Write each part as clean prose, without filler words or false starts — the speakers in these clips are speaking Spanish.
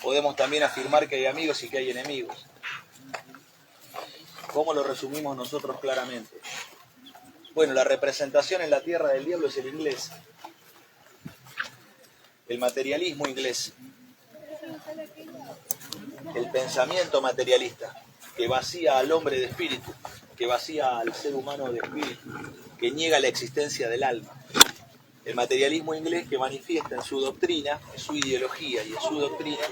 podemos también afirmar que hay amigos y que hay enemigos. ¿Cómo lo resumimos nosotros claramente? Bueno, la representación en la tierra del diablo es el inglés, el materialismo inglés, el pensamiento materialista, que vacía al hombre de espíritu, que vacía al ser humano de espíritu, que niega la existencia del alma. El materialismo inglés que manifiesta en su doctrina, en su ideología y en su doctrina,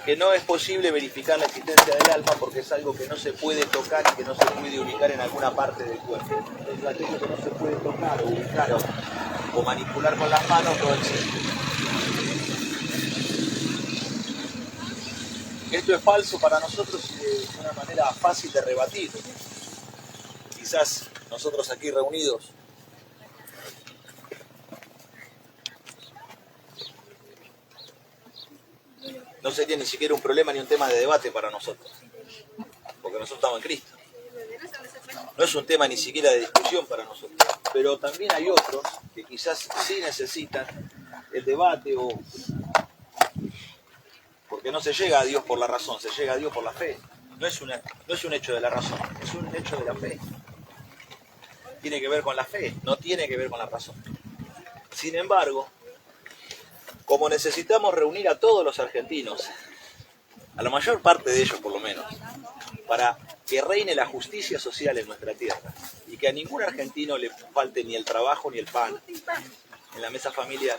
que no es posible verificar la existencia del alma porque es algo que no se puede tocar y que no se puede ubicar en alguna parte del cuerpo. Entonces aquello que no se puede tocar o ubicar o manipular con las manos no existe. Esto es falso para nosotros y de una manera fácil de rebatir. Quizás nosotros aquí reunidos no sería ni siquiera un problema ni un tema de debate para nosotros, porque nosotros estamos en Cristo. No es un tema ni siquiera de discusión para nosotros, pero también hay otros que quizás sí necesitan el debate o porque no se llega a Dios por la razón, se llega a Dios por la fe. No es un hecho de la razón, es un hecho de la fe. Tiene que ver con la fe, no tiene que ver con la razón. Sin embargo, como necesitamos reunir a todos los argentinos, a la mayor parte de ellos por lo menos, para que reine la justicia social en nuestra tierra y que a ningún argentino le falte ni el trabajo ni el pan en la mesa familiar.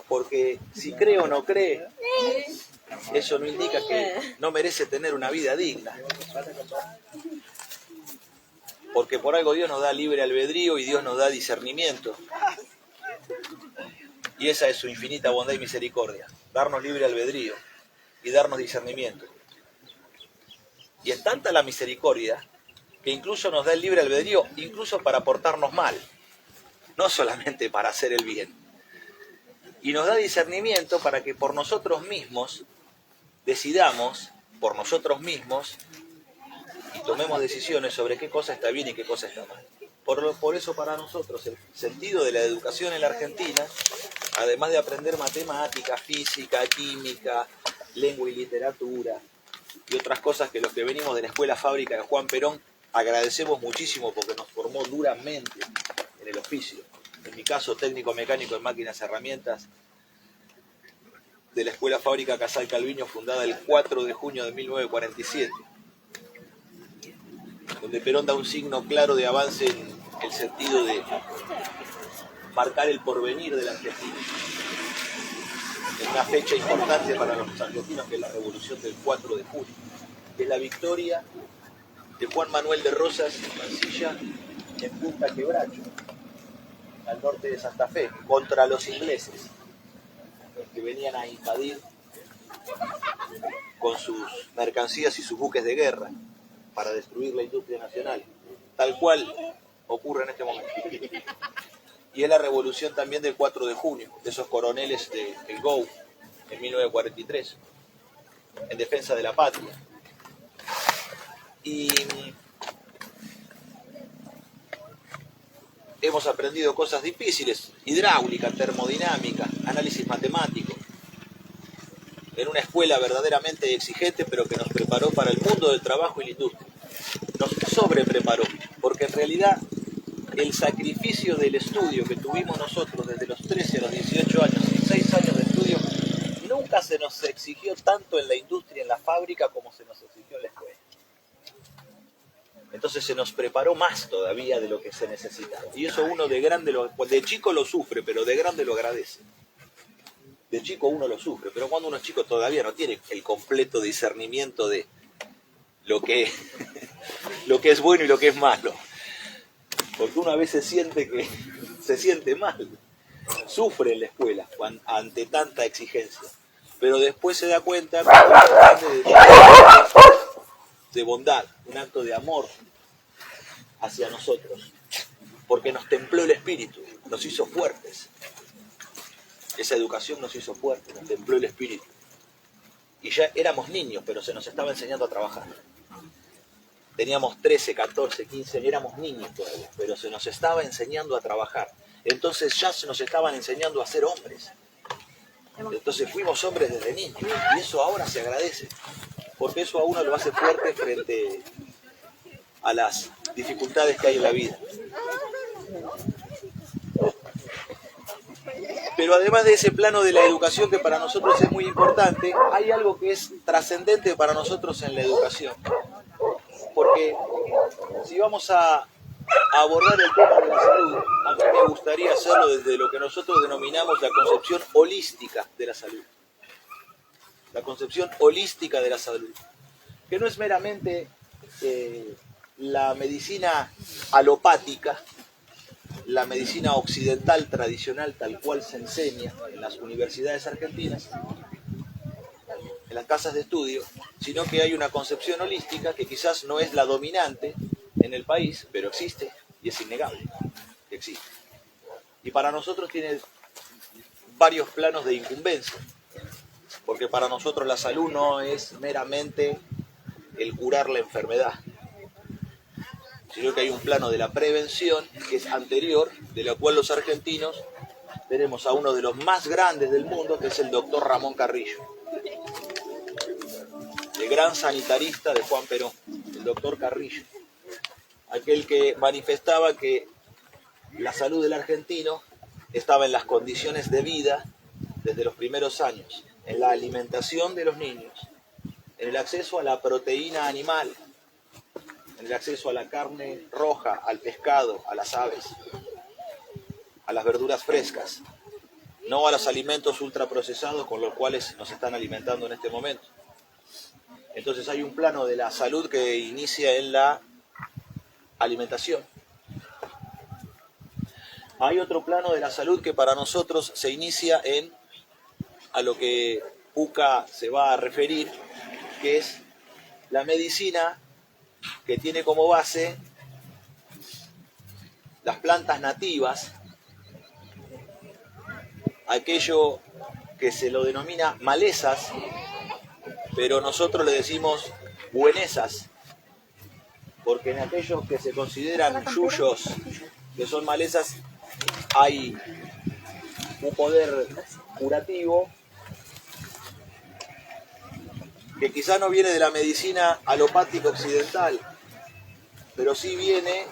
Porque si cree o no cree, eso no indica que no merece tener una vida digna. Porque por algo Dios nos da libre albedrío y Dios nos da discernimiento. Y esa es su infinita bondad y misericordia, darnos libre albedrío y darnos discernimiento. Y es tanta la misericordia que incluso nos da el libre albedrío, incluso para portarnos mal, no solamente para hacer el bien. Y nos da discernimiento para que por nosotros mismos decidamos, por nosotros mismos, y tomemos decisiones sobre qué cosa está bien y qué cosa está mal. Por eso para nosotros el sentido de la educación en la Argentina, además de aprender matemática, física, química, lengua y literatura y otras cosas que los que venimos de la escuela fábrica de Juan Perón agradecemos muchísimo porque nos formó duramente en el oficio. En mi caso, técnico mecánico en máquinas y herramientas de la escuela fábrica Casal Calviño, fundada el 4 de junio de 1947, donde Perón da un signo claro de avance en el sentido de marcar el porvenir de la Argentina. Es una fecha importante para los argentinos, que es la revolución del 4 de junio, que es la victoria de Juan Manuel de Rosas y Mansilla en Punta Quebracho, al norte de Santa Fe, contra los ingleses, los que venían a invadir con sus mercancías y sus buques de guerra para destruir la industria nacional, tal cual ocurre en este momento. Y es la revolución también del 4 de junio, de esos coroneles del GO en 1943, en defensa de la patria. Y hemos aprendido cosas difíciles, hidráulica, termodinámica, análisis matemático, en una escuela verdaderamente exigente, pero que nos preparó para el mundo del trabajo y la industria. Nos sobrepreparó, porque en realidad el sacrificio del estudio que tuvimos nosotros desde los 13 a los 18 años, y 6 años de estudio, nunca se nos exigió tanto en la industria, en la fábrica, como se nos exigió en la escuela. Entonces se nos preparó más todavía de lo que se necesitaba. Y eso uno de chico lo sufre, pero de grande lo agradece. De chico uno lo sufre, pero cuando uno es chico todavía no tiene el completo discernimiento de lo que es bueno y lo que es malo. Porque uno a veces siente que se siente mal, sufre en la escuela ante tanta exigencia, pero después se da cuenta que es un acto de bondad, un acto de amor hacia nosotros, porque nos templó el espíritu, nos hizo fuertes. Esa educación nos hizo fuertes, nos templó el espíritu. Y ya éramos niños, pero se nos estaba enseñando a trabajar. Teníamos 13, 14, 15, éramos niños todavía, pero se nos estaba enseñando a trabajar. entonces ya nos estaban enseñando a ser hombres. Entonces fuimos hombres desde niños y eso ahora se agradece, porque eso a uno lo hace fuerte frente a las dificultades que hay en la vida. Pero además de ese plano de la educación que para nosotros es muy importante, hay algo que es trascendente para nosotros en la educación. Porque si vamos a abordar el tema de la salud, a mí me gustaría hacerlo desde lo que nosotros denominamos la concepción holística de la salud. La concepción holística de la salud, que no es meramente la medicina alopática, la medicina occidental tradicional tal cual se enseña en las universidades argentinas, en las casas de estudio, sino que hay una concepción holística que quizás no es la dominante en el país, pero existe y es innegable que existe. Y para nosotros tiene varios planos de incumbencia, porque para nosotros la salud no es meramente el curar la enfermedad, sino que hay un plano de la prevención que es anterior, de la cual los argentinos tenemos a uno de los más grandes del mundo, que es el doctor Ramón Carrillo, el gran sanitarista de Juan Perón, el doctor Carrillo, aquel que manifestaba que la salud del argentino estaba en las condiciones de vida desde los primeros años, en la alimentación de los niños, en el acceso a la proteína animal, en el acceso a la carne roja, al pescado, a las aves, a las verduras frescas, no a los alimentos ultraprocesados con los cuales nos están alimentando en este momento. Entonces hay un plano de la salud que inicia en la alimentación. Hay otro plano de la salud que para nosotros se inicia en a lo que Pucca se va a referir, que es la medicina que tiene como base las plantas nativas, aquello que se lo denomina malezas, pero nosotros le decimos buenesas, porque en aquellos que se consideran yuyos, que son malezas, hay un poder curativo que quizá no viene de la medicina alopática occidental, pero sí viene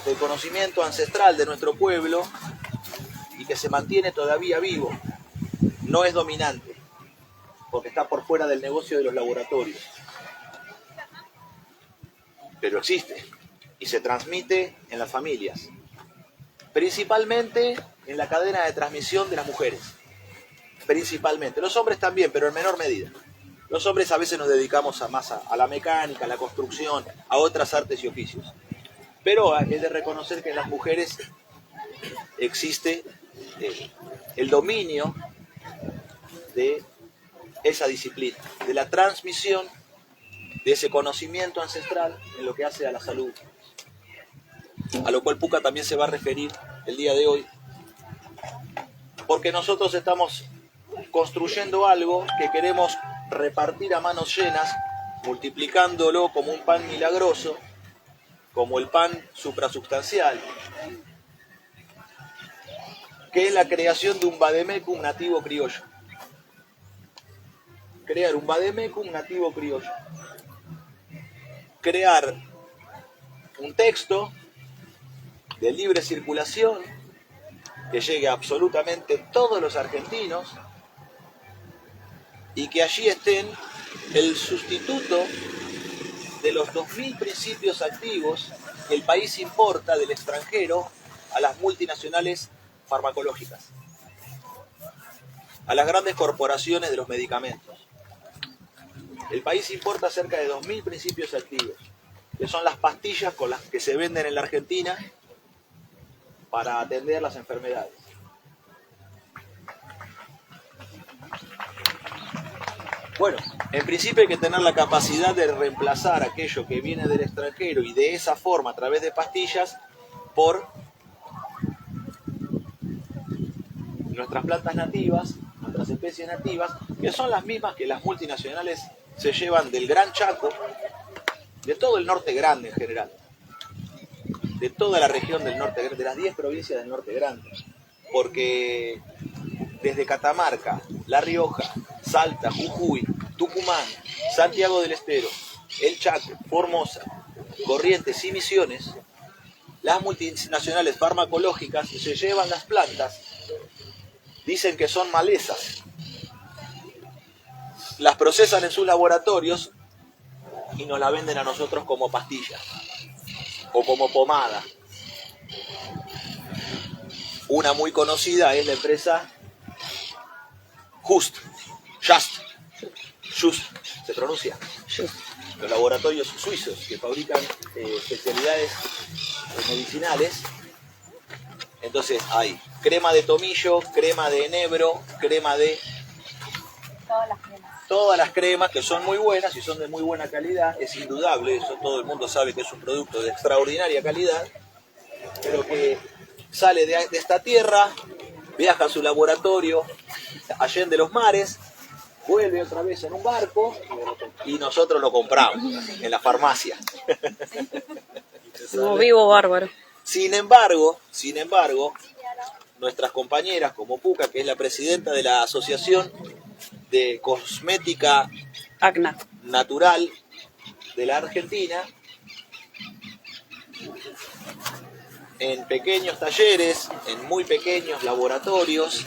del conocimiento ancestral de nuestro pueblo y que se mantiene todavía vivo. No es dominante, porque está por fuera del negocio de los laboratorios, pero existe y se transmite en las familias, principalmente en la cadena de transmisión de las mujeres, principalmente. Los hombres también, pero en menor medida. Los hombres a veces nos dedicamos más a la mecánica, a la construcción, a otras artes y oficios. Pero es de reconocer que en las mujeres existe el dominio de esa disciplina, de la transmisión de ese conocimiento ancestral en lo que hace a la salud, a lo cual Pucca también se va a referir el día de hoy, porque nosotros estamos construyendo algo que queremos repartir a manos llenas, multiplicándolo como un pan milagroso, como el pan suprasubstancial, que es la creación de un vademecum nativo criollo. Crear un vademecum nativo criollo. Crear un texto de libre circulación que llegue a absolutamente todos los argentinos y que allí estén el sustituto de los 2000 principios activos que el país importa del extranjero a las multinacionales farmacológicas, a las grandes corporaciones de los medicamentos. El país importa cerca de 2000 principios activos, que son las pastillas con las que se venden en la Argentina para atender las enfermedades. Bueno, en principio hay que tener la capacidad de reemplazar aquello que viene del extranjero y de esa forma, a través de pastillas, por nuestras plantas nativas, nuestras especies nativas, que son las mismas que las multinacionales se llevan del Gran Chaco, de todo el norte grande en general. de toda la región del norte, de las 10 provincias del norte grande, porque desde Catamarca, La Rioja, Salta, Jujuy, Tucumán, Santiago del Estero, El Chaco, Formosa, Corrientes y Misiones, las multinacionales farmacológicas se llevan las plantas, dicen que son malezas, las procesan en sus laboratorios y nos la venden a nosotros como pastilla o como pomada. Una muy conocida es la empresa Just, se pronuncia. Just. Los laboratorios suizos que fabrican especialidades medicinales. Entonces hay crema de tomillo, crema de enebro, crema de... Todas las cremas que son muy buenas y son de muy buena calidad, es indudable, eso todo el mundo sabe que es un producto de extraordinaria calidad, pero que sale de esta tierra, viaja a su laboratorio, allende los mares, vuelve otra vez en un barco y nosotros lo compramos en la farmacia. Como vivo bárbaro. Sin embargo, nuestras compañeras como Puca, que es la presidenta de la Asociación de Cosmética ACNA Natural de la Argentina, en pequeños talleres, en muy pequeños laboratorios,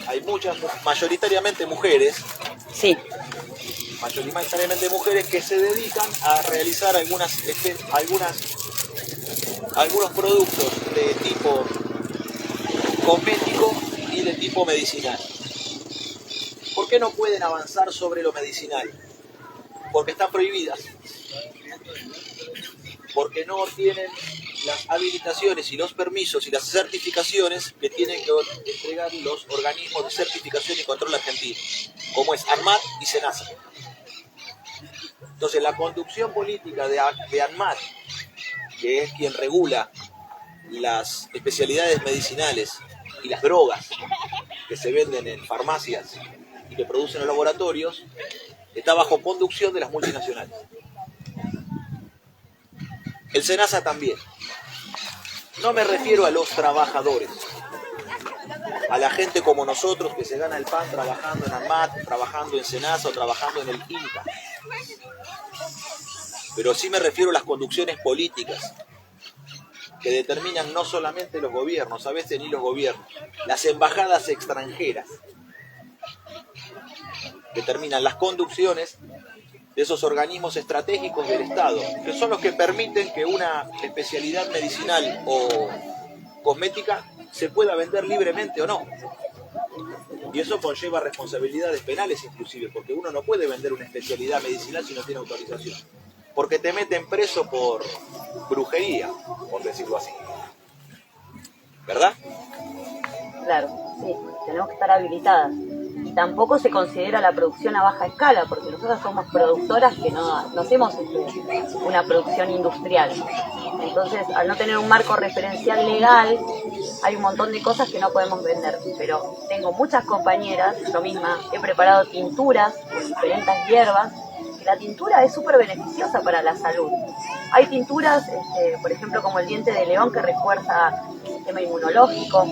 hay muchas, mayoritariamente mujeres, sí, que se dedican a realizar algunos productos de tipo cosmético y de tipo medicinal. ¿Por qué no pueden avanzar sobre lo medicinal? Porque están prohibidas. Porque no tienen las habilitaciones y los permisos y las certificaciones que tienen que entregar los organismos de certificación y control argentinos, como es ANMAT y SENASA. Entonces la conducción política de ANMAT, que es quien regula las especialidades medicinales y las drogas que se venden en farmacias y que producen los laboratorios, está bajo conducción de las multinacionales. El SENASA también. No me refiero a los trabajadores, a la gente como nosotros que se gana el pan trabajando en ANMAT, trabajando en SENASA o trabajando en el INCA. Pero sí me refiero a las conducciones políticas que determinan no solamente los gobiernos, a veces ni los gobiernos, las embajadas extranjeras determinan las conducciones de esos organismos estratégicos del Estado, que son los que permiten que una especialidad medicinal o cosmética se pueda vender libremente o no. Y eso conlleva responsabilidades penales inclusive, porque uno no puede vender una especialidad medicinal si no tiene autorización. Porque te meten preso por brujería, por decirlo así. ¿Verdad? Claro, sí, tenemos que estar habilitadas. Y tampoco se considera la producción a baja escala, porque nosotros somos productoras que no hacemos una producción industrial. Entonces, al no tener un marco referencial legal, hay un montón de cosas que no podemos vender. Pero tengo muchas compañeras, yo misma he preparado tinturas con diferentes hierbas, y la tintura es súper beneficiosa para la salud. Hay tinturas, por ejemplo, como el diente de león, que refuerza el sistema inmunológico.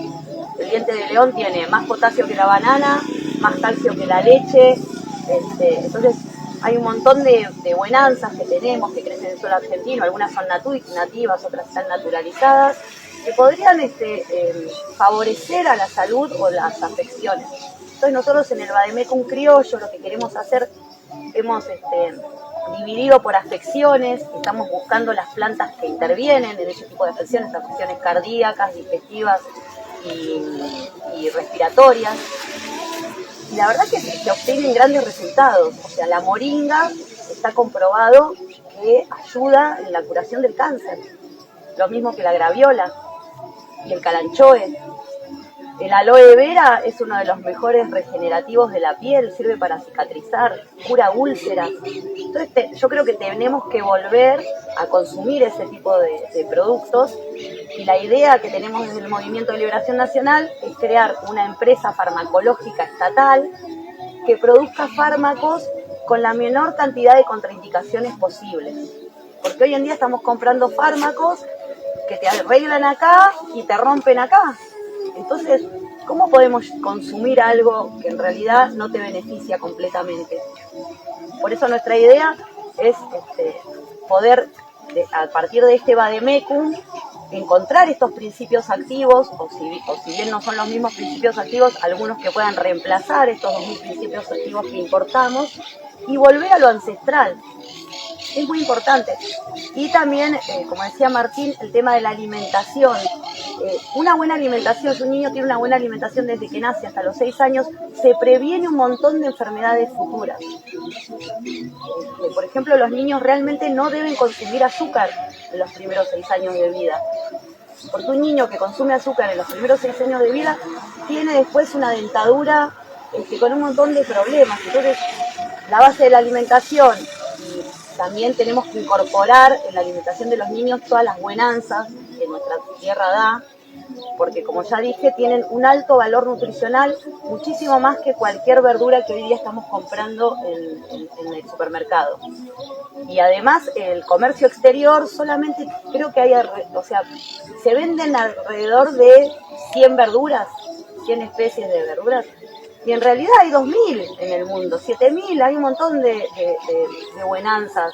El diente de león tiene más potasio que la banana, más calcio que la leche. Entonces hay un montón de buenanzas que tenemos, que crecen en el suelo argentino. Algunas son nativas, otras están naturalizadas, que podrían favorecer a la salud o las afecciones. Entonces nosotros en el Vademecum criollo lo que queremos hacer, hemos dividido por afecciones, estamos buscando las plantas que intervienen en ese tipo de afecciones cardíacas, digestivas y respiratorias. Y la verdad que se obtienen grandes resultados. O sea, la moringa está comprobado que ayuda en la curación del cáncer. Lo mismo que la graviola y el calanchoe. El aloe vera es uno de los mejores regenerativos de la piel, sirve para cicatrizar, cura úlceras. Entonces yo creo que tenemos que volver a consumir ese tipo de productos, y la idea que tenemos desde el Movimiento de Liberación Nacional es crear una empresa farmacológica estatal que produzca fármacos con la menor cantidad de contraindicaciones posibles. Porque hoy en día estamos comprando fármacos que te arreglan acá y te rompen acá. Entonces, ¿cómo podemos consumir algo que en realidad no te beneficia completamente? Por eso nuestra idea es poder, a partir de este vademecum, encontrar estos principios activos, o si bien no son los mismos principios activos, algunos que puedan reemplazar estos 2000 principios activos que importamos, y volver a lo ancestral. Es muy importante. Y también, como decía Martín, el tema de la alimentación. Una buena alimentación, si un niño tiene una buena alimentación desde que nace hasta los 6 años, se previene un montón de enfermedades futuras. Por ejemplo, los niños realmente no deben consumir azúcar en los primeros 6 años de vida. Porque un niño que consume azúcar en los primeros 6 años de vida tiene después una dentadura con un montón de problemas. Entonces, la base de la alimentación, y también tenemos que incorporar en la alimentación de los niños todas las buenanzas que nuestra tierra da, porque como ya dije, tienen un alto valor nutricional, muchísimo más que cualquier verdura que hoy día estamos comprando en el supermercado. Y además el comercio exterior solamente creo que hay, se venden alrededor de 100 verduras, 100 especies de verduras, y en realidad hay 2000 en el mundo, 7000, hay un montón de buenanzas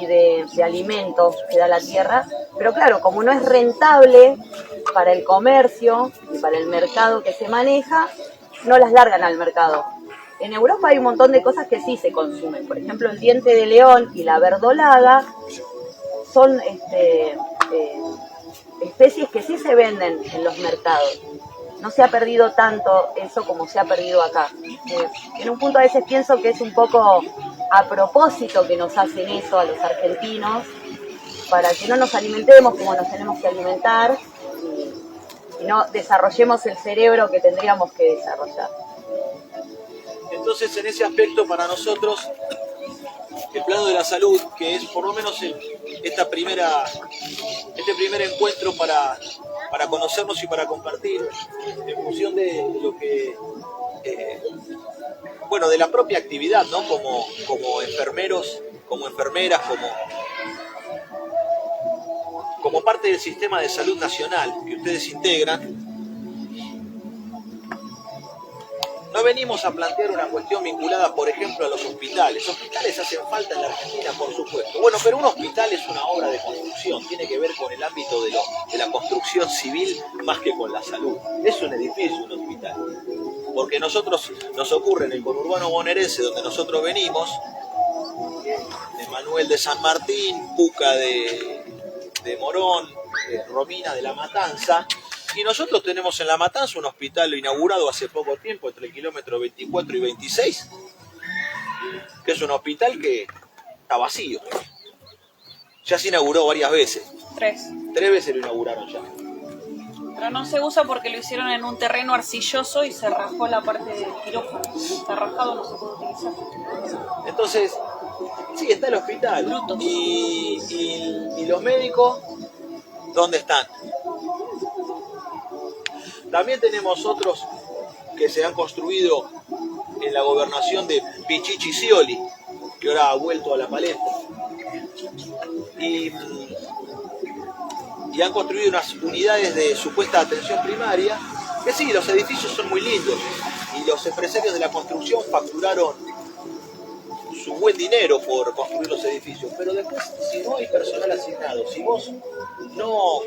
y de alimentos que da la tierra, pero claro, como no es rentable para el comercio y para el mercado que se maneja, no las largan al mercado. En Europa hay un montón de cosas que sí se consumen, por ejemplo el diente de león y la verdolaga son especies que sí se venden en los mercados. No se ha perdido tanto eso como se ha perdido acá. En un punto a veces pienso que es un poco a propósito que nos hacen eso a los argentinos, para que no nos alimentemos como nos tenemos que alimentar y no desarrollemos el cerebro que tendríamos que desarrollar. Entonces, en ese aspecto, para nosotros, el plano de la salud, que es por lo menos este primer encuentro para conocernos y para compartir, en función de lo que, de la propia actividad, ¿no? Como enfermeros, como enfermeras, como parte del sistema de salud nacional que ustedes integran. No venimos a plantear una cuestión vinculada, por ejemplo, a los hospitales. Hospitales hacen falta en la Argentina, por supuesto. Bueno, pero un hospital es una obra de construcción. Tiene que ver con el ámbito de la construcción civil más que con la salud. Es un edificio, un hospital. Porque nos ocurre en el conurbano bonaerense, donde nosotros venimos, de Manuel de San Martín, Puca de Morón, Romina de La Matanza. Y nosotros tenemos en La Matanza un hospital inaugurado hace poco tiempo, entre el kilómetro 24 y 26, que es un hospital que está vacío. Ya se inauguró varias veces. 3. 3 veces lo inauguraron ya. Pero no se usa porque lo hicieron en un terreno arcilloso y se rajó la parte del quirófano. Está rajado, no se puede utilizar. Entonces, sí, está el hospital. Brutos. Y los médicos, ¿dónde están? También tenemos otros que se han construido en la gobernación de Pichichi Scioli, que ahora ha vuelto a la palestra. Y han construido unas unidades de supuesta atención primaria, que sí, los edificios son muy lindos, y los empresarios de la construcción facturaron su buen dinero por construir los edificios, pero después, si no hay personal asignado, si vos no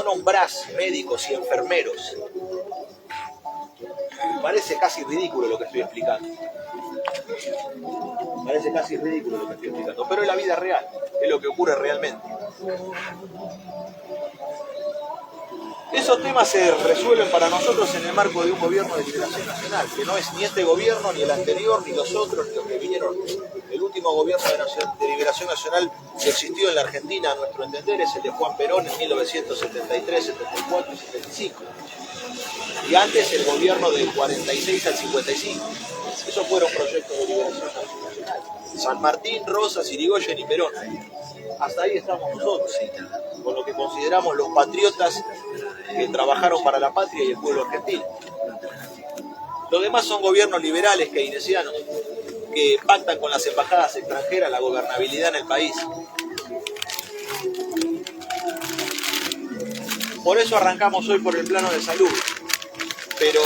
nombrás médicos y enfermeros, parece casi ridículo lo que estoy explicando. Parece casi ridículo lo que estoy explicando, pero es la vida real, es lo que ocurre realmente. Esos temas se resuelven para nosotros en el marco de un gobierno de liberación nacional, que no es ni este gobierno, ni el anterior, ni los otros, ni los que vinieron. El último gobierno de liberación nacional que existió en la Argentina, a nuestro entender, es el de Juan Perón en 1973, 74 y 75. Y antes el gobierno del 46 al 55. Esos fueron proyectos de liberación nacional. San Martín, Rosas, Irigoyen y Perón. Hasta ahí estamos nosotros, con lo que consideramos los patriotas que trabajaron para la patria y el pueblo argentino. Los demás son gobiernos liberales keynesianos que pactan con las embajadas extranjeras la gobernabilidad en el país. Por eso arrancamos hoy por el plano de salud, pero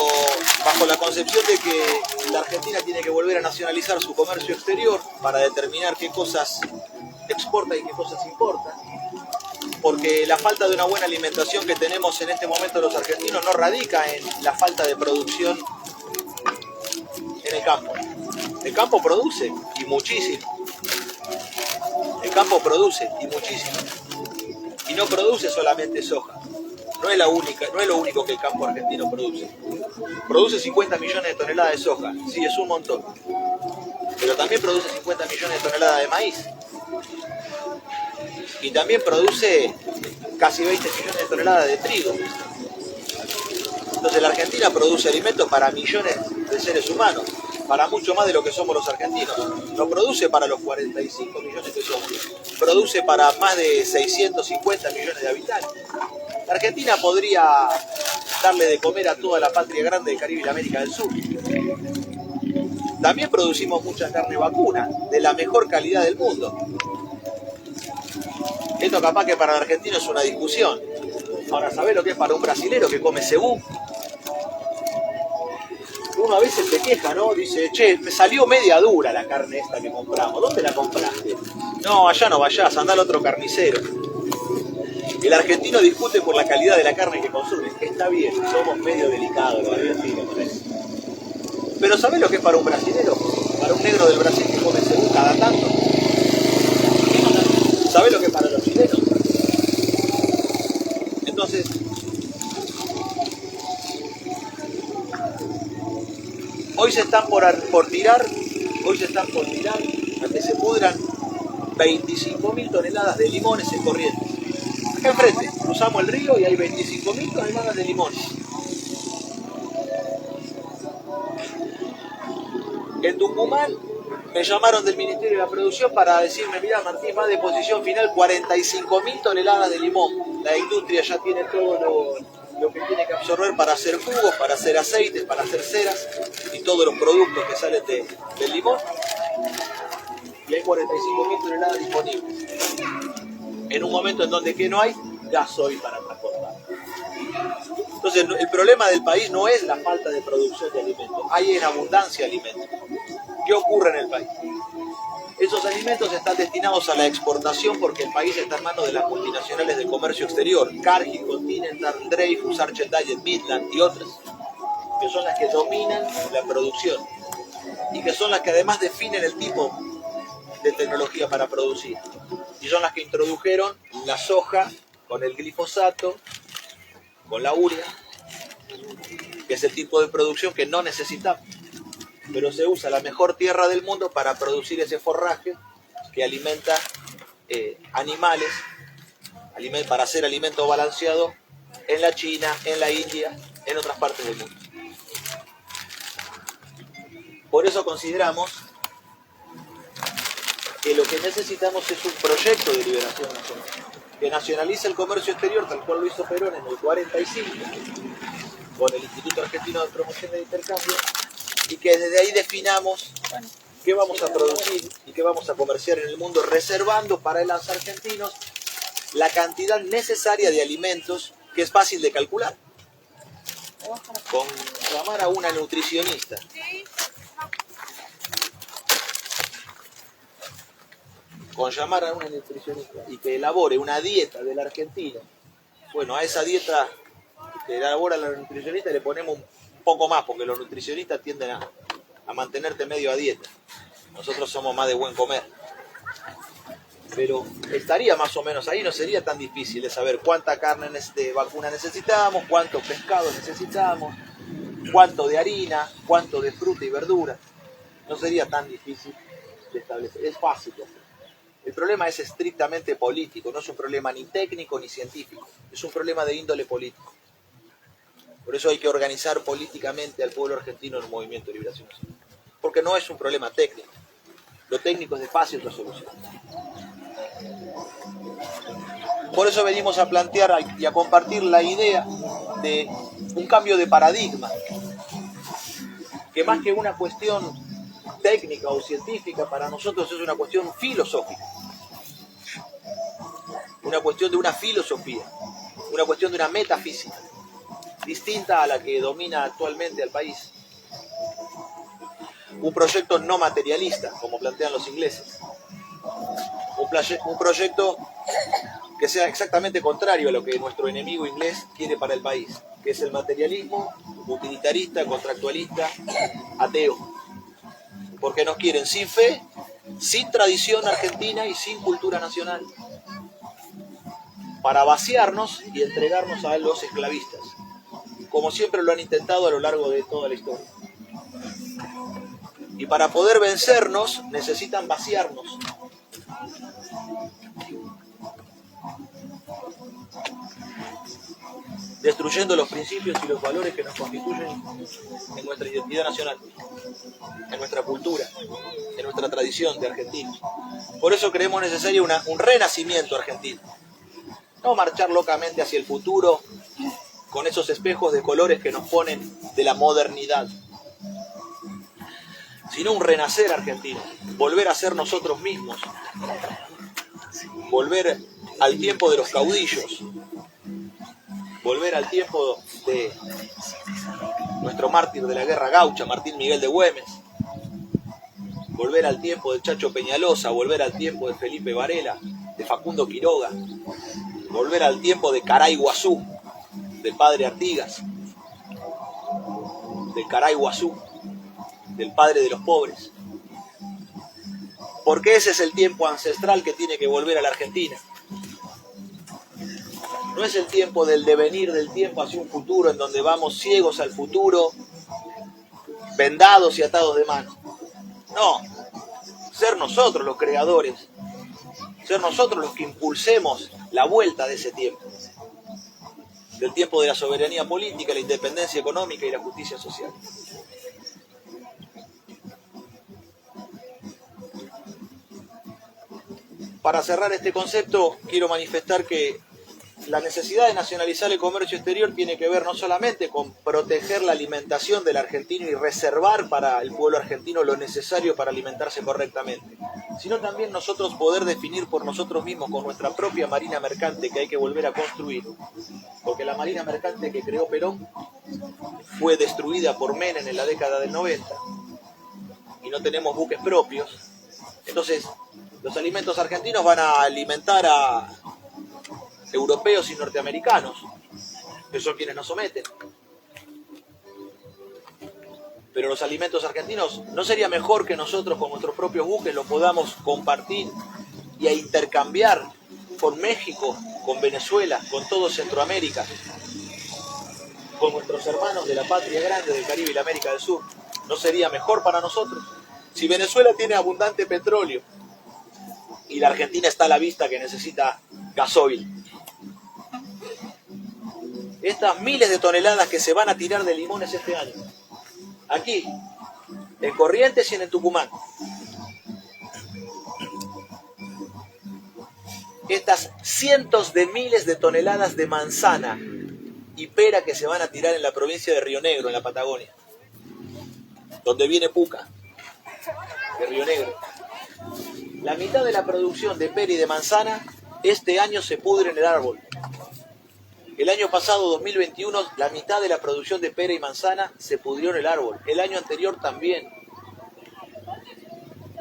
bajo la concepción de que la Argentina tiene que volver a nacionalizar su comercio exterior para determinar qué cosas exporta y qué cosas importa, porque la falta de una buena alimentación que tenemos en este momento los argentinos no radica en la falta de producción en el campo. El campo produce y muchísimo. El campo produce y muchísimo. Y no produce solamente soja. No es lo único que el campo argentino produce. Produce 50 millones de toneladas de soja. Sí, es un montón. Pero también produce 50 millones de toneladas de maíz. Y también produce casi 20 millones de toneladas de trigo. Entonces la Argentina produce alimentos para millones de seres humanos, para mucho más de lo que somos los argentinos. No produce para los 45 millones que somos, produce para más de 650 millones de habitantes. La Argentina podría darle de comer a toda la patria grande del Caribe y la América del Sur. También producimos mucha carne vacuna, de la mejor calidad del mundo. Esto capaz que para el argentino es una discusión. Ahora, ¿sabés lo que es para un brasilero que come cebú? Uno a veces se queja, ¿no? Dice, che, me salió media dura la carne esta que compramos. ¿Dónde la compraste? No, allá no vayas, anda al otro carnicero. El argentino discute por la calidad de la carne que consume. Está bien, somos medio delicados los argentinos con eso. Pero ¿sabés lo que es para un brasilero? Para un negro del Brasil que come cebú cada tanto. ¿Sabés lo que es para los chilenos? Entonces, hoy se están por tirar a que se pudran 25.000 toneladas de limones en Corrientes. Acá enfrente, cruzamos el río y hay 25.000 toneladas de limones. En Tucumán me llamaron del Ministerio de la Producción para decirme, mira Martín, va de posición final 45.000 toneladas de limón. La industria ya tiene todo lo que tiene que absorber para hacer jugos, para hacer aceites, para hacer ceras y todos los productos que salen del limón. Y hay 45.000 toneladas disponibles. En un momento en donde ¿qué no hay? Gasoil para transportar. Entonces el problema del país no es la falta de producción de alimentos, hay en abundancia de alimentos. ¿Qué ocurre en el país? Esos alimentos están destinados a la exportación porque el país está en manos de las multinacionales del comercio exterior, Cargill, Continental, Dreyfus, Archer Daniels, Midland y otras, que son las que dominan la producción y que son las que además definen el tipo de tecnología para producir. Y son las que introdujeron la soja con el glifosato, con la urea, que es el tipo de producción que no necesitamos. Pero se usa la mejor tierra del mundo para producir ese forraje que alimenta animales, para hacer alimento balanceado en la China, en la India, en otras partes del mundo. Por eso consideramos que lo que necesitamos es un proyecto de liberación nacional, que nacionalice el comercio exterior, tal cual lo hizo Perón en el 45, con el Instituto Argentino de Promoción de Intercambio, y que desde ahí definamos qué vamos a producir y qué vamos a comerciar en el mundo, reservando para los argentinos la cantidad necesaria de alimentos que es fácil de calcular. Con llamar a una nutricionista y que elabore una dieta del argentino, bueno, a esa dieta que elabora la nutricionista le ponemos un poco más, porque los nutricionistas tienden a mantenerte medio a dieta. Nosotros somos más de buen comer. Pero estaría más o menos ahí, no sería tan difícil de saber cuánta carne de vacuna necesitamos, cuánto pescado necesitamos, cuánto de harina, cuánto de fruta y verdura. No sería tan difícil de establecer, es fácil de hacer. El problema es estrictamente político, no es un problema ni técnico ni científico, es un problema de índole político. Por eso hay que organizar políticamente al pueblo argentino en un movimiento de liberación nacional. Porque no es un problema técnico. Lo técnico es de fácil resolución. Por eso venimos a plantear y a compartir la idea de un cambio de paradigma. Que más que una cuestión técnica o científica, para nosotros es una cuestión filosófica. Una cuestión de una filosofía una cuestión de una metafísica, distinta a la que domina actualmente al país. Un proyecto no materialista, como plantean los ingleses. Un proyecto que sea exactamente contrario a lo que nuestro enemigo inglés quiere para el país, que es el materialismo utilitarista, contractualista, ateo. Porque nos quieren sin fe, sin tradición argentina y sin cultura nacional, para vaciarnos y entregarnos a los esclavistas, como siempre lo han intentado a lo largo de toda la historia. Y para poder vencernos necesitan vaciarnos. Destruyendo los principios y los valores que nos constituyen en nuestra identidad nacional, en nuestra cultura, en nuestra tradición de argentinos. Por eso creemos necesario un renacimiento argentino. No marchar locamente hacia el futuro con esos espejos de colores que nos ponen de la modernidad, sino un renacer argentino, volver a ser nosotros mismos, volver al tiempo de los caudillos, volver al tiempo de nuestro mártir de la guerra gaucha, Martín Miguel de Güemes, volver al tiempo de Chacho Peñalosa, volver al tiempo de Felipe Varela, de Facundo Quiroga, volver al tiempo de Caray Guazú, del padre Artigas, del Caray Guazú, del padre de los pobres. Porque ese es el tiempo ancestral que tiene que volver a la Argentina. No es el tiempo del devenir del tiempo hacia un futuro en donde vamos ciegos al futuro, vendados y atados de mano. No, ser nosotros los creadores, ser nosotros los que impulsemos la vuelta de ese tiempo. Del tiempo de la soberanía política, la independencia económica y la justicia social. Para cerrar este concepto, quiero manifestar que la necesidad de nacionalizar el comercio exterior tiene que ver no solamente con proteger la alimentación del argentino y reservar para el pueblo argentino lo necesario para alimentarse correctamente, sino también nosotros poder definir por nosotros mismos con nuestra propia marina mercante que hay que volver a construir, porque la marina mercante que creó Perón fue destruida por Menem en la década del 90 y no tenemos buques propios. Entonces, los alimentos argentinos van a alimentar a europeos y norteamericanos, que son quienes nos someten. Pero los alimentos argentinos, ¿no sería mejor que nosotros con nuestros propios buques los podamos compartir y a intercambiar con México, con Venezuela, con todo Centroamérica, con nuestros hermanos de la patria grande del Caribe y la América del Sur? ¿No sería mejor para nosotros? Si Venezuela tiene abundante petróleo y la Argentina está a la vista que necesita gasoil, estas miles de toneladas que se van a tirar de limones este año, aquí, en Corrientes y en el Tucumán, estas cientos de miles de toneladas de manzana y pera que se van a tirar en la provincia de Río Negro, en la Patagonia, donde viene Puca, de Río Negro. La mitad de la producción de pera y de manzana este año se pudre en el árbol. El año pasado, 2021, la mitad de la producción de pera y manzana se pudrió en el árbol. El año anterior también.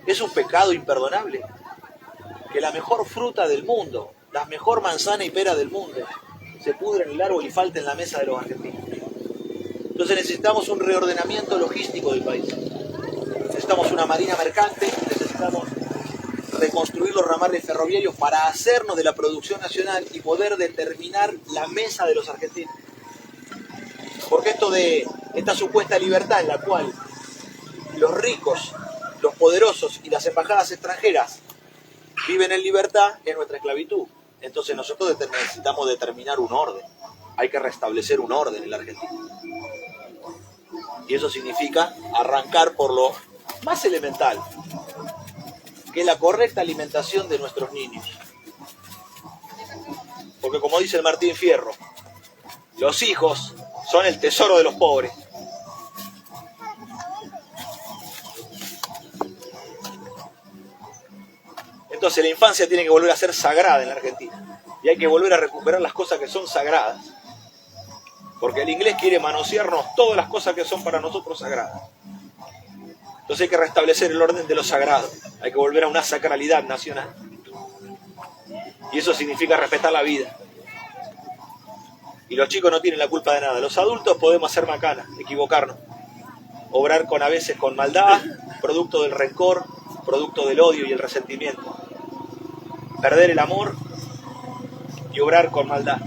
Es un pecado imperdonable que la mejor fruta del mundo, la mejor manzana y pera del mundo, se pudre en el árbol y falte en la mesa de los argentinos. Entonces necesitamos un reordenamiento logístico del país. Necesitamos una marina mercante, necesitamos reconstruir los ramales ferroviarios para hacernos de la producción nacional y poder determinar la mesa de los argentinos. Porque esta supuesta libertad en la cual los ricos, los poderosos y las embajadas extranjeras viven en libertad es nuestra esclavitud. Entonces nosotros necesitamos determinar un orden. Hay que restablecer un orden en la Argentina. Y eso significa arrancar por lo más elemental, que es la correcta alimentación de nuestros niños. Porque como dice el Martín Fierro, los hijos son el tesoro de los pobres. Entonces la infancia tiene que volver a ser sagrada en la Argentina. y hay que volver a recuperar las cosas que son sagradas. Porque el inglés quiere manosearnos todas las cosas que son para nosotros sagradas. Entonces hay que restablecer el orden de lo sagrado. Hay que volver a una sacralidad nacional. Y eso significa respetar la vida. Y los chicos no tienen la culpa de nada. Los adultos podemos hacer macanas, equivocarnos. Obrar a veces con maldad, producto del rencor, producto del odio y el resentimiento. Perder el amor y obrar con maldad.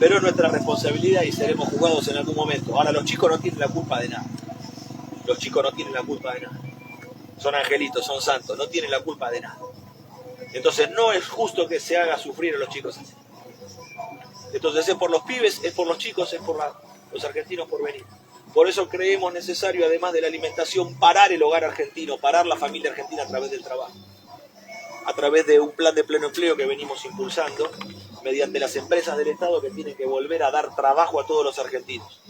Pero es nuestra responsabilidad y seremos juzgados en algún momento. Ahora, los chicos no tienen la culpa de nada. Los chicos no tienen la culpa de nada. Son angelitos, son santos, no tienen la culpa de nada. Entonces no es justo que se haga sufrir a los chicos así. Entonces es por los pibes, es por los chicos, es por los argentinos por venir. Por eso creemos necesario, además de la alimentación, parar el hogar argentino, parar la familia argentina a través del trabajo. A través de un plan de pleno empleo que venimos impulsando, mediante las empresas del Estado que tienen que volver a dar trabajo a todos los argentinos.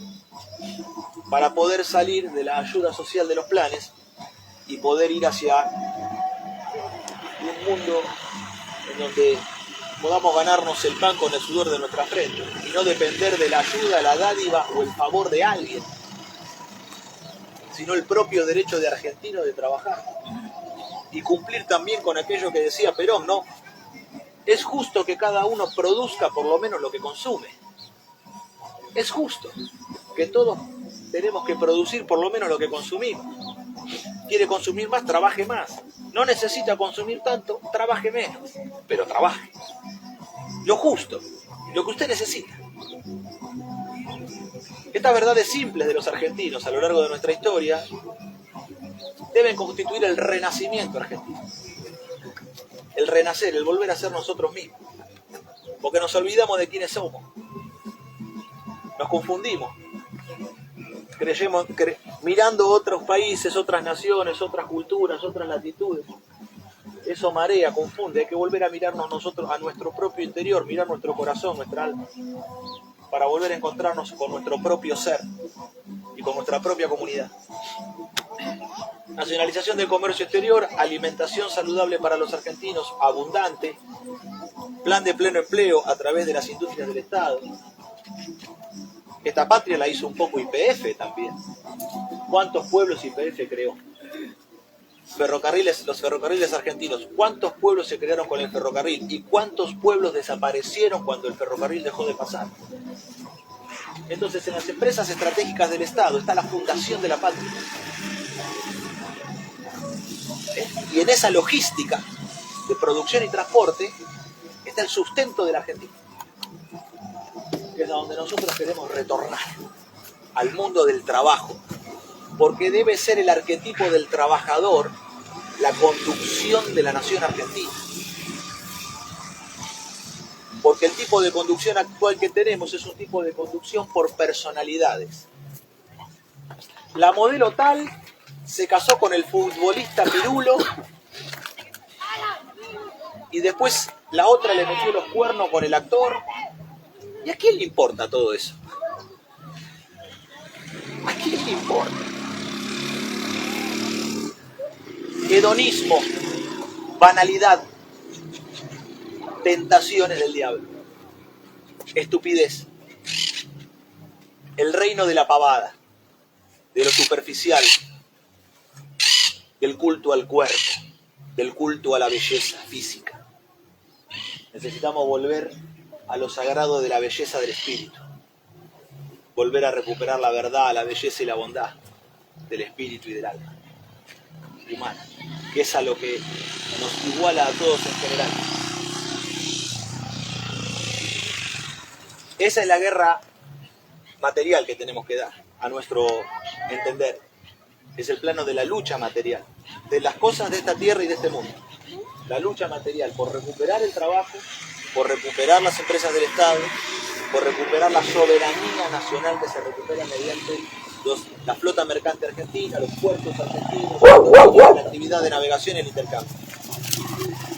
Para poder salir de la ayuda social de los planes y poder ir hacia un mundo en donde podamos ganarnos el pan con el sudor de nuestra frente y no depender de la ayuda, la dádiva o el favor de alguien, sino el propio derecho de argentino de trabajar. Y cumplir también con aquello que decía Perón, ¿no? Es justo que cada uno produzca por lo menos lo que consume. Es justo que todos tenemos que producir por lo menos lo que consumimos. Quiere consumir más, trabaje más. No necesita consumir tanto, trabaje menos, pero trabaje. Lo justo, lo que usted necesita. Estas verdades simples de los argentinos a lo largo de nuestra historia deben constituir el renacimiento argentino. El renacer, el volver a ser nosotros mismos. Porque nos olvidamos de quiénes somos. Nos confundimos. Mirando otros países, otras naciones, otras culturas, otras latitudes. Eso marea, confunde. Hay que volver a mirarnos nosotros a nuestro propio interior, mirar nuestro corazón, nuestra alma, para volver a encontrarnos con nuestro propio ser y con nuestra propia comunidad. Nacionalización del comercio exterior, alimentación saludable para los argentinos, abundante, plan de pleno empleo a través de las industrias del Estado. Esta patria la hizo un poco YPF también. ¿Cuántos pueblos YPF creó? Los ferrocarriles argentinos, ¿cuántos pueblos se crearon con el ferrocarril? ¿Y cuántos pueblos desaparecieron cuando el ferrocarril dejó de pasar? Entonces, en las empresas estratégicas del Estado está la fundación de la patria. Y en esa logística de producción y transporte está el sustento de la Argentina, que es a donde nosotros queremos retornar, al mundo del trabajo, porque debe ser el arquetipo del trabajador la conducción de la nación argentina. Porque el tipo de conducción actual que tenemos es un tipo de conducción por personalidades. La modelo tal se casó con el futbolista Pirulo y después la otra le metió los cuernos con el actor. ¿Y a quién le importa todo eso? ¿A quién le importa? Hedonismo, banalidad, tentaciones del diablo, estupidez, el reino de la pavada, de lo superficial, del culto al cuerpo, del culto a la belleza física. Necesitamos volver a lo sagrado de la belleza del espíritu, volver a recuperar la verdad, la belleza y la bondad del espíritu y del alma humana, que es a lo que nos iguala a todos en general. Esa es la guerra material que tenemos que dar, a nuestro entender. Es el plano de la lucha material, de las cosas de esta tierra y de este mundo. La lucha material por recuperar el trabajo, por recuperar las empresas del Estado, por recuperar la soberanía nacional que se recupera mediante la flota mercante argentina, los puertos argentinos, la actividad de navegación y el intercambio.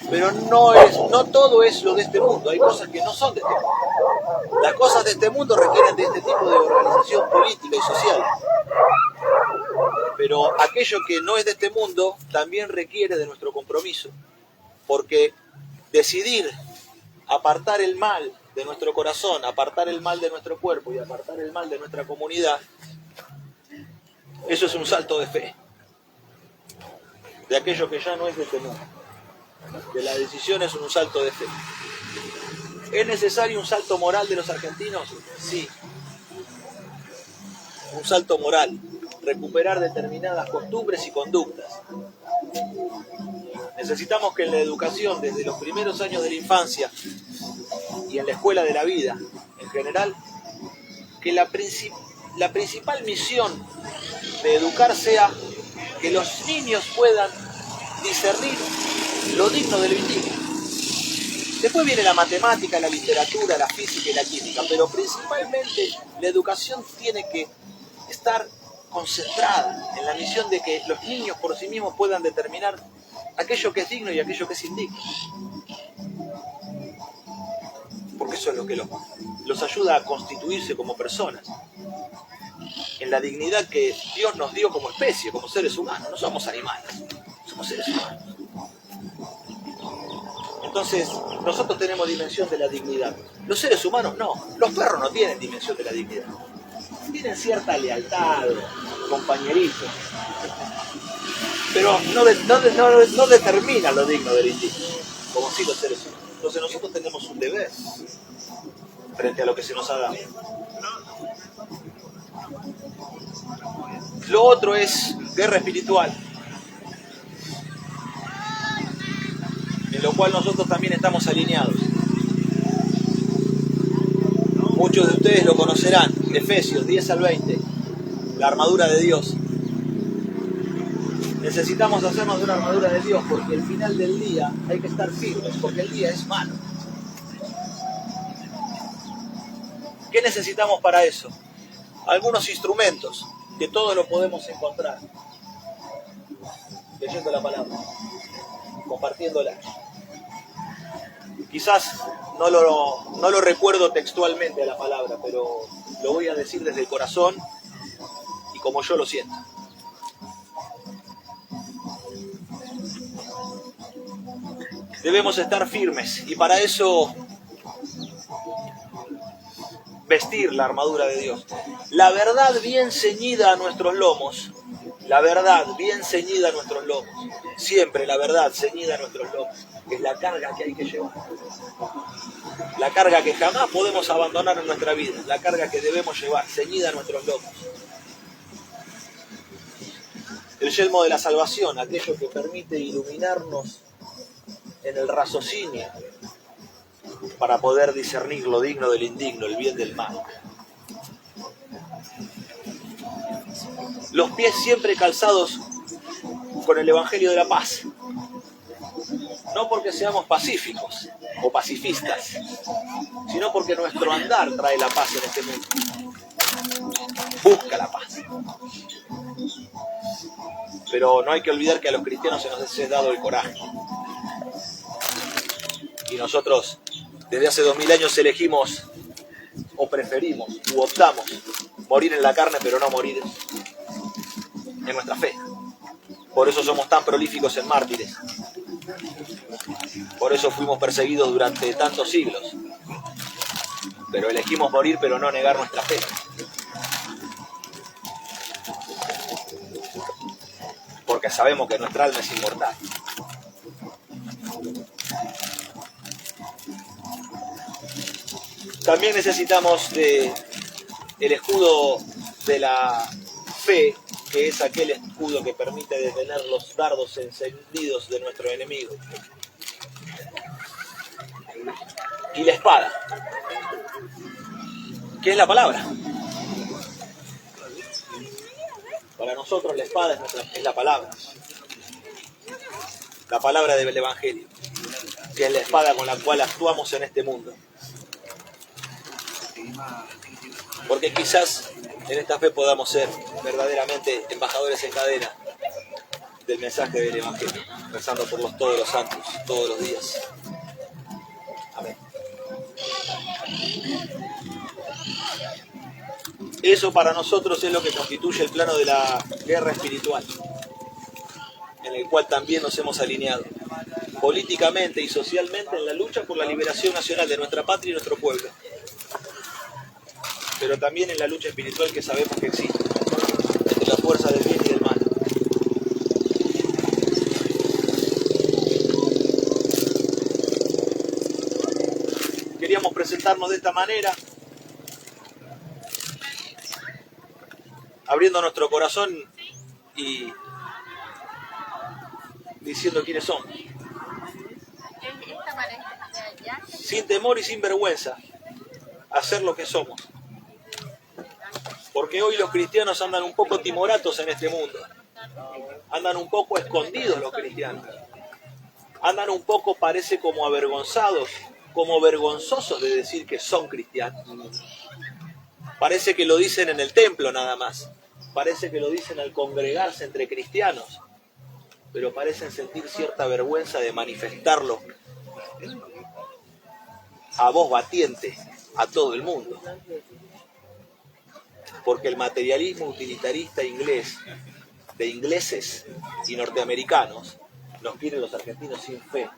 Pero no todo es lo de este mundo, hay cosas que no son de este mundo. Las cosas de este mundo requieren de este tipo de organización política y social. Pero aquello que no es de este mundo también requiere de nuestro compromiso, porque decidir apartar el mal de nuestro corazón, apartar el mal de nuestro cuerpo y apartar el mal de nuestra comunidad, eso es un salto de fe, de aquello que ya no es de temor. De la decisión es un salto de fe. ¿Es necesario un salto moral de los argentinos? Sí. Un salto moral. Recuperar determinadas costumbres y conductas. Necesitamos que en la educación, desde los primeros años de la infancia y en la escuela de la vida en general, que la principal misión de educar sea que los niños puedan discernir lo digno de lo indigno. Después viene la matemática, la literatura, la física y la química, pero principalmente la educación tiene que estar concentrada en la misión de que los niños por sí mismos puedan determinar aquello que es digno y aquello que es indigno. Porque eso es lo que los ayuda a constituirse como personas, en la dignidad que Dios nos dio como especie, como seres humanos. No somos animales, somos seres humanos. Entonces, nosotros tenemos dimensión de la dignidad. Los seres humanos no. Los perros no tienen dimensión de la dignidad. Tienen cierta lealtad, compañerismo, pero no determinan lo digno del indigno, como si los seres humanos. Entonces nosotros tenemos un deber frente a lo que se nos ha dado. Lo otro es guerra espiritual, en lo cual nosotros también estamos alineados. Muchos de ustedes lo conocerán, Efesios 10 al 20, la armadura de Dios. Necesitamos hacernos de una armadura de Dios porque al final del día hay que estar firmes, porque el día es malo. ¿Qué necesitamos para eso? Algunos instrumentos, que todos los podemos encontrar leyendo la palabra, compartiéndola. Quizás no lo recuerdo textualmente a la palabra, pero lo voy a decir desde el corazón y como yo lo siento. Debemos estar firmes y para eso vestir la armadura de Dios. La verdad bien ceñida a nuestros lomos. La verdad bien ceñida a nuestros lomos. Siempre la verdad ceñida a nuestros lomos. Es la carga que hay que llevar. La carga que jamás podemos abandonar en nuestra vida. La carga que debemos llevar, ceñida a nuestros lomos. El yelmo de la salvación, aquello que permite iluminarnos en el raciocinio para poder discernir lo digno del indigno, el bien del mal. Los pies siempre calzados con el Evangelio de la paz. No porque seamos pacíficos o pacifistas, sino porque nuestro andar trae la paz en este mundo. Busca la paz. Pero no hay que olvidar que a los cristianos se nos ha dado el coraje. Y nosotros desde hace 2000 años elegimos o preferimos u optamos morir en la carne, pero no morir en nuestra fe. Por eso somos tan prolíficos en mártires. Por eso fuimos perseguidos durante tantos siglos. Pero elegimos morir, pero no negar nuestra fe. Porque sabemos que nuestra alma es inmortal. También necesitamos el escudo de la fe, que es aquel escudo que permite detener los dardos encendidos de nuestro enemigo. Y la espada, que es la palabra. Para nosotros la espada es la palabra. La palabra del Evangelio, que es la espada con la cual actuamos en este mundo. Porque quizás en esta fe podamos ser verdaderamente embajadores en cadena del mensaje del Evangelio, rezando por todos los santos, todos los días. Amén. Eso para nosotros es lo que constituye el plano de la guerra espiritual, en el cual también nos hemos alineado. políticamente y socialmente en la lucha por la liberación nacional de nuestra patria y nuestro pueblo, pero también en la lucha espiritual que sabemos que existe entre la fuerza del bien y del mal. Queríamos presentarnos de esta manera, abriendo nuestro corazón y diciendo quiénes son. Sin temor y sin vergüenza, hacer lo que somos. Porque hoy los cristianos andan un poco timoratos en este mundo. Andan un poco escondidos los cristianos. Andan un poco, parece, como avergonzados, como vergonzosos de decir que son cristianos. Parece que lo dicen en el templo nada más. Parece que lo dicen al congregarse entre cristianos. Pero parecen sentir cierta vergüenza de manifestarlo a voz batiente a todo el mundo. Porque el materialismo utilitarista inglés, de ingleses y norteamericanos, nos quiere los argentinos sin fe.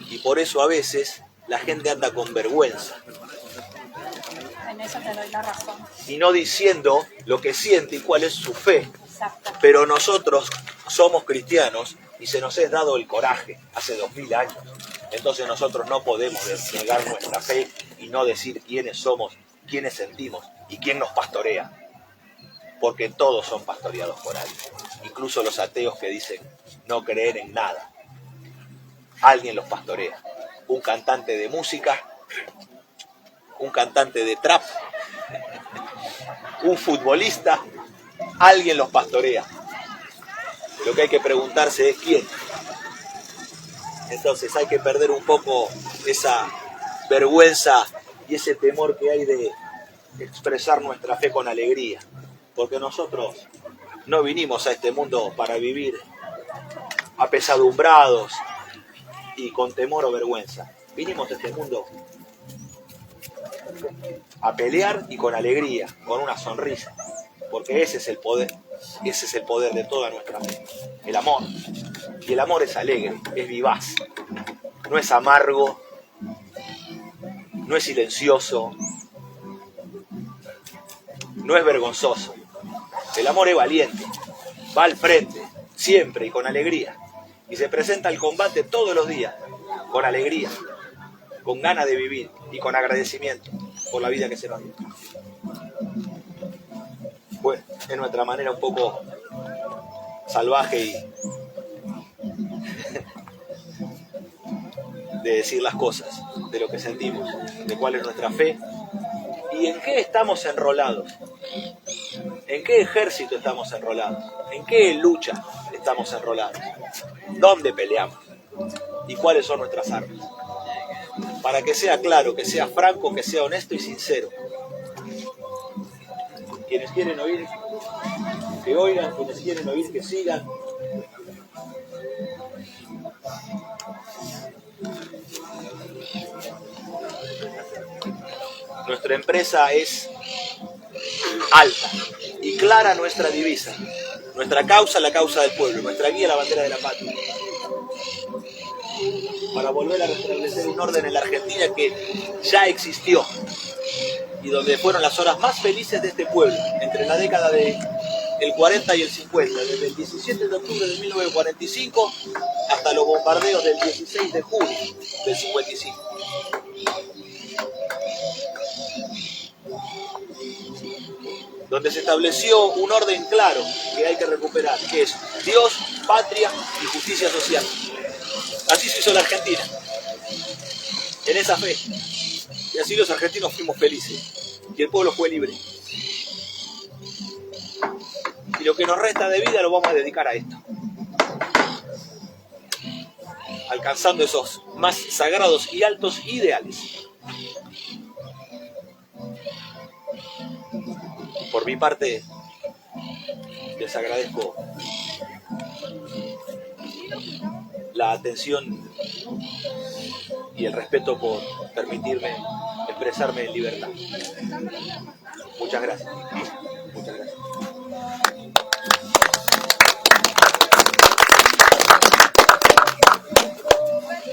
Y por eso a veces la gente anda con vergüenza. En eso te doy la razón. Y no diciendo lo que siente y cuál es su fe. Exacto. Pero nosotros somos cristianos y se nos es dado el coraje hace 2000 años. Entonces nosotros no podemos negar nuestra fe y no decir quiénes somos, quiénes sentimos y quién nos pastorea. Porque todos son pastoreados por alguien. Incluso los ateos que dicen no creer en nada. Alguien los pastorea. Un cantante de música, un cantante de trap, un futbolista, alguien los pastorea. Lo que hay que preguntarse es quién. Entonces hay que perder un poco esa vergüenza y ese temor que hay de expresar nuestra fe con alegría. Porque nosotros no vinimos a este mundo para vivir apesadumbrados y con temor o vergüenza. Vinimos a este mundo a pelear y con alegría, con una sonrisa. Porque ese es el poder de toda nuestra fe, el amor. Y el amor es alegre, es vivaz, no es amargo, no es silencioso, no es vergonzoso. El amor es valiente, va al frente, siempre y con alegría. Y se presenta al combate todos los días, con alegría, con ganas de vivir y con agradecimiento por la vida que se nos dio. Bueno, es nuestra manera un poco salvaje y de decir las cosas, de lo que sentimos, de cuál es nuestra fe y en qué estamos enrolados, en qué ejército estamos enrolados, en qué lucha estamos enrolados, dónde peleamos y cuáles son nuestras armas. Para que sea claro, que sea franco, que sea honesto y sincero. Quienes quieren oír, que oigan, quienes quieren oír, que sigan. Nuestra empresa es alta y clara nuestra divisa. Nuestra causa, la causa del pueblo. Nuestra guía, la bandera de la patria. Para volver a restablecer un orden en la Argentina que ya existió y donde fueron las horas más felices de este pueblo, entre la década del 40 y el 50, desde el 17 de octubre de 1945 hasta los bombardeos del 16 de julio del 55. Donde se estableció un orden claro que hay que recuperar, que es Dios, patria y justicia social. Así se hizo la Argentina, en esa fe. Y así los argentinos fuimos felices. Y el pueblo fue libre. Y lo que nos resta de vida lo vamos a dedicar a esto. Alcanzando esos más sagrados y altos ideales. Por mi parte, les agradezco la atención y el respeto por permitirme expresarme en libertad. Muchas gracias. Muchas gracias.